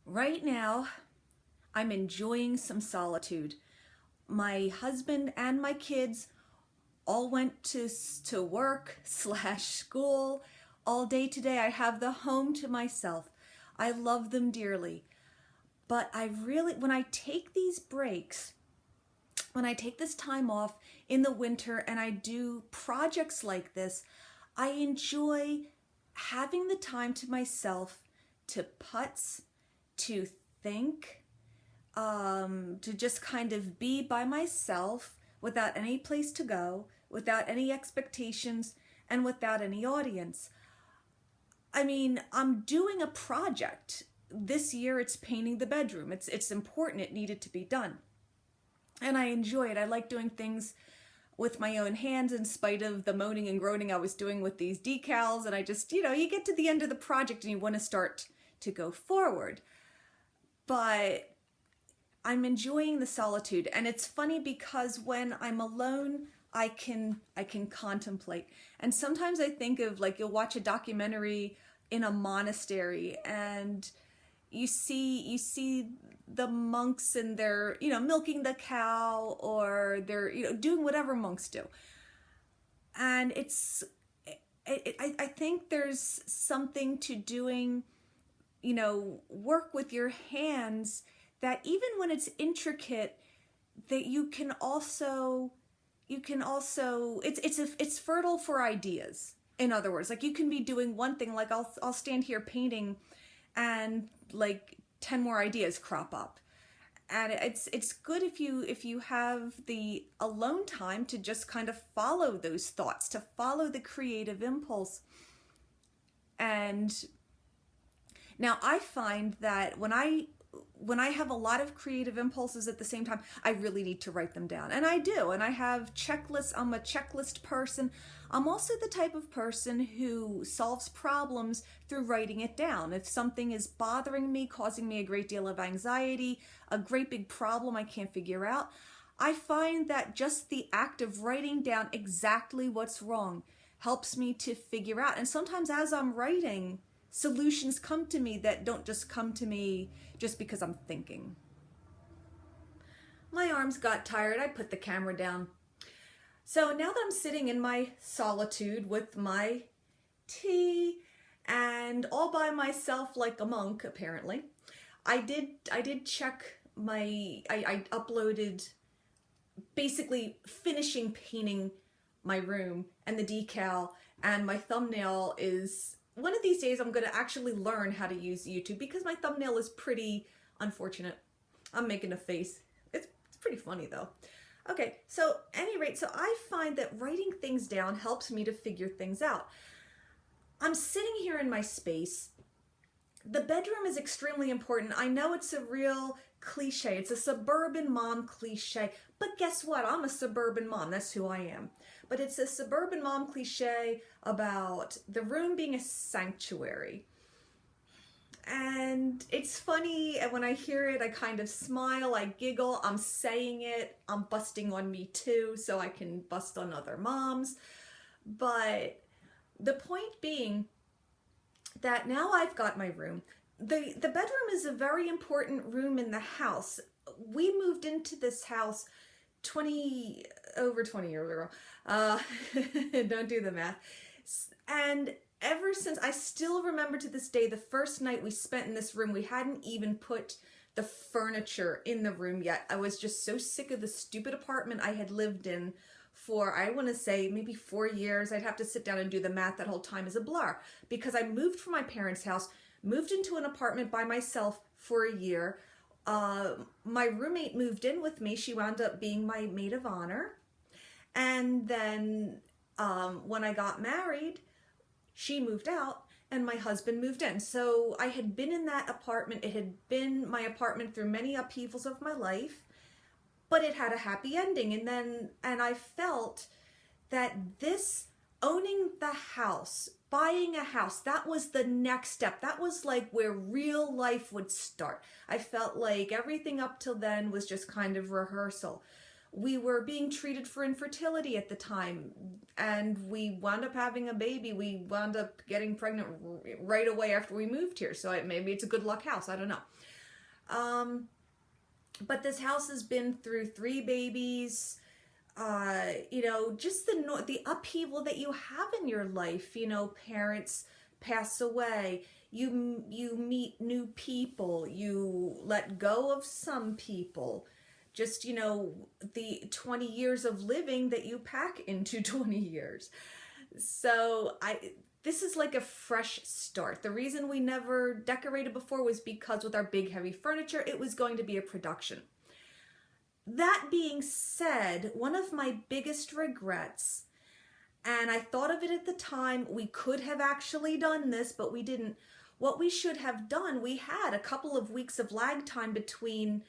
Right now, I'm enjoying some solitude. My husband and my kids all went to work slash school all day today. I have the home to myself. I love them dearly. But when I take these breaks, when I take this time off in the winter and I do projects like this, I enjoy having the time to myself to putz, to think, to just kind of be by myself without any place to go, without any expectations, and without any audience. I mean, I'm doing a project. This year it's painting the bedroom. It's important. It needed to be done. And I enjoy it. I like doing things with my own hands in spite of the moaning and groaning I was doing with these decals. And I just, you get to the end of the project and you want to start to go forward. But I'm enjoying the solitude. And it's funny because when I'm alone, I can contemplate. And sometimes I think of, like, you'll watch a documentary in a monastery and you see the monks and they're, milking the cow, or they're, doing whatever monks do. And I think there's something to doing, work with your hands, that even when it's intricate, that you can also it's fertile for ideas. In other words, like, you can be doing one thing, like I'll stand here painting and like 10 more ideas crop up. And it's good if you have the alone time to just kind of follow those thoughts, to follow the creative impulse. And now I find that when I have a lot of creative impulses at the same time, I really need to write them down. And I do. And I have checklists. I'm a checklist person. I'm also the type of person who solves problems through writing it down. If something is bothering me, causing me a great deal of anxiety, a great big problem I can't figure out, I find that just the act of writing down exactly what's wrong helps me to figure out. And sometimes as I'm writing, solutions come to me that don't just come to me just because I'm thinking. My arms got tired. I put the camera down. So now that I'm sitting in my solitude with my tea and all by myself like a monk, apparently, I did check I uploaded, basically finishing painting my room and the decal, and my thumbnail is, one of these days I'm going to actually learn how to use YouTube, because my thumbnail is pretty unfortunate. I'm making a face. It's pretty funny though. Okay, so any rate, so I find that writing things down helps me to figure things out. I'm sitting here in my space. The bedroom is extremely important. I know it's a real cliche. It's a suburban mom cliche. But guess what? I'm a suburban mom. That's who I am. But it's a suburban mom cliche about the room being a sanctuary. And it's funny, and when I hear it, I kind of smile, I giggle, I'm saying it, I'm busting on me too, so I can bust on other moms. But the point being that now I've got my room. The bedroom is a very important room in the house. We moved into this house over 20 years ago. Don't do the math. And ever since, I still remember to this day, the first night we spent in this room, we hadn't even put the furniture in the room yet. I was just so sick of the stupid apartment I had lived in for, I want to say, maybe 4 years. I'd have to sit down and do the math. That whole time is a blur, because I moved from my parents' house, moved into an apartment by myself for a year. My roommate moved in with me. She wound up being my maid of honor. And then when I got married, she moved out and my husband moved in. So I had been in that apartment. It had been my apartment through many upheavals of my life, but it had a happy ending. And I felt that this, owning the house, buying a house, that was the next step. That was like where real life would start. I felt like everything up till then was just kind of rehearsal. We were being treated for infertility at the time, and we wound up having a baby. We wound up getting pregnant right away after we moved here. So maybe it's a good luck house. I don't know. But this house has been through 3 babies. Just the upheaval that you have in your life. Parents pass away. You meet new people. You let go of some people. Just, the 20 years of living that you pack into 20 years. So this is like a fresh start. The reason we never decorated before was because with our big heavy furniture, it was going to be a production. That being said, one of my biggest regrets, and I thought of it at the time, we could have actually done this, but we didn't. What we should have done, we had a couple of weeks of lag time between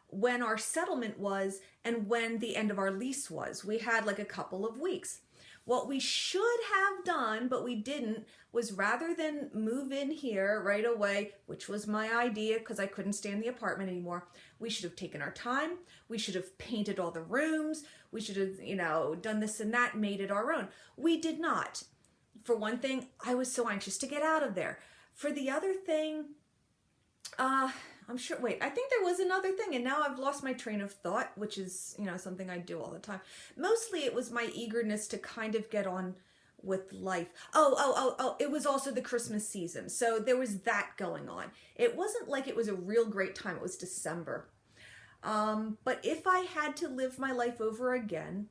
when our settlement was and when the end of our lease was. We had like a couple of weeks. What we should have done, but we didn't, was rather than move in here right away, which was my idea because I couldn't stay in the apartment anymore, we should have taken our time. We should have painted all the rooms. We should have, done this and that, made it our own. We did not. For one thing, I was so anxious to get out of there. For the other thing, I think there was another thing, and now I've lost my train of thought, which is, something I do all the time. Mostly it was my eagerness to kind of get on with life. It was also the Christmas season, so there was that going on. It wasn't like it was a real great time. It was December. But if I had to live my life over again,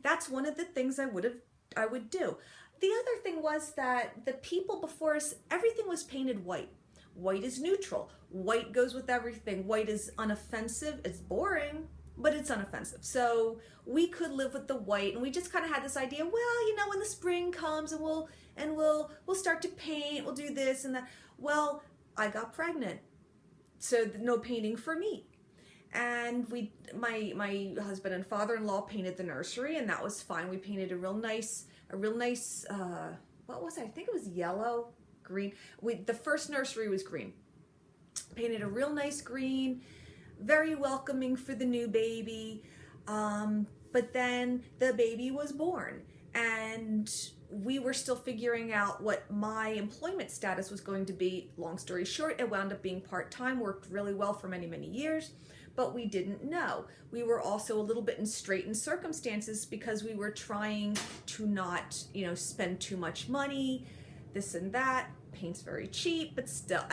that's one of the things I would do. The other thing was that the people before us, everything was painted white. White is neutral. White goes with everything. White is unoffensive. It's boring, but it's unoffensive. So we could live with the white, and we just kind of had this idea, well, when the spring comes and we'll start to paint, we'll do this and that. Well, I got pregnant, so no painting for me. And my husband and father-in-law painted the nursery, and that was fine. We painted a real nice, what was it? I think it was yellow, green. The first nursery was green. Painted a real nice green, very welcoming for the new baby. But then the baby was born, and we were still figuring out what my employment status was going to be. Long story short, it wound up being part-time, worked really well for many, many years, but we didn't know. We were also a little bit in straitened circumstances because we were trying to not, spend too much money, this and that. Paint's very cheap, but still,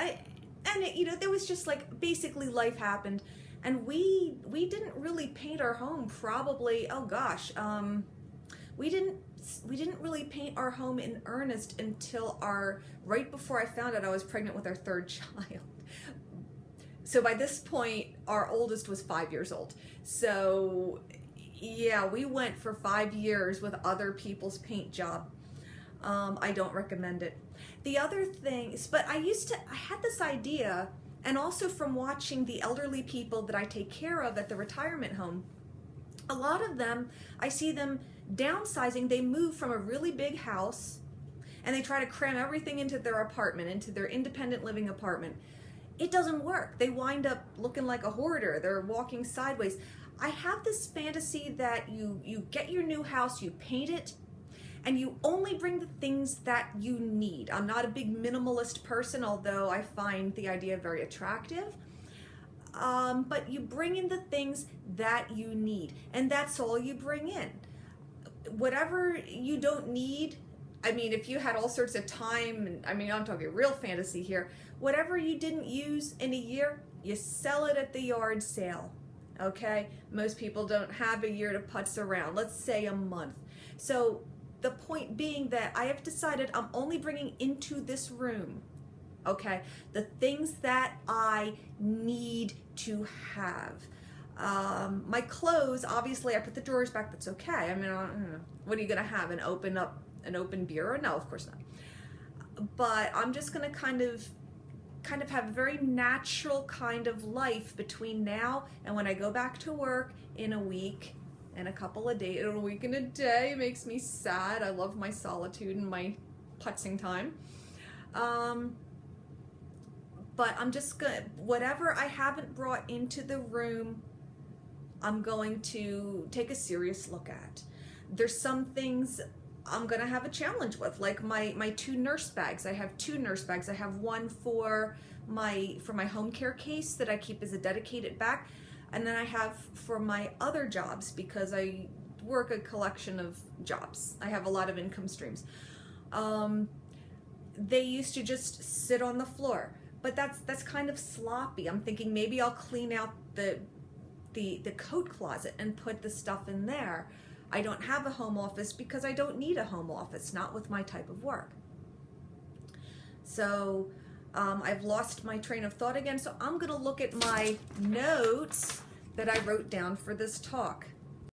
there was just like, basically life happened, and we didn't really paint our home probably, we didn't really paint our home in earnest until right before I found out I was pregnant with our 3rd child. So by this point, our oldest was 5 years old. So yeah, we went for 5 years with other people's paint job. I don't recommend it. The other thing is, but I had this idea, and also from watching the elderly people that I take care of at the retirement home, a lot of them, I see them downsizing. They move from a really big house and they try to cram everything into their apartment, into their independent living apartment. It doesn't work. They wind up looking like a hoarder. They're walking sideways. I have this fantasy that you get your new house, you paint it, and you only bring the things that you need. I'm not a big minimalist person, although I find the idea very attractive. But you bring in the things that you need, and that's all you bring in. Whatever you don't need, if you had all sorts of time, I'm talking real fantasy here, whatever you didn't use in a year, you sell it at the yard sale, okay? Most people don't have a year to putz around, let's say a month. So the point being that I have decided I'm only bringing into this room, okay, the things that I need to have. My clothes, obviously I put the drawers back, that's okay. I don't know. What are you gonna have, an open bureau? No, of course not. But I'm just gonna kind of have a very natural kind of life between now and when I go back to work in a week and a couple of days. A week and a day makes me sad. I love my solitude and my putzing time. But I'm just gonna, whatever I haven't brought into the room, I'm going to take a serious look at. There's some things I'm gonna have a challenge with, like my two nurse bags. I have two nurse bags. I have one for my home care case that I keep as a dedicated bag, and then I have for my other jobs, because I work a collection of jobs. I have a lot of income streams. They used to just sit on the floor, but that's kind of sloppy. I'm thinking maybe I'll clean out the coat closet and put the stuff in there. I don't have a home office because I don't need a home office, not with my type of work. So I've lost my train of thought again, so I'm going to look at my notes that I wrote down for this talk.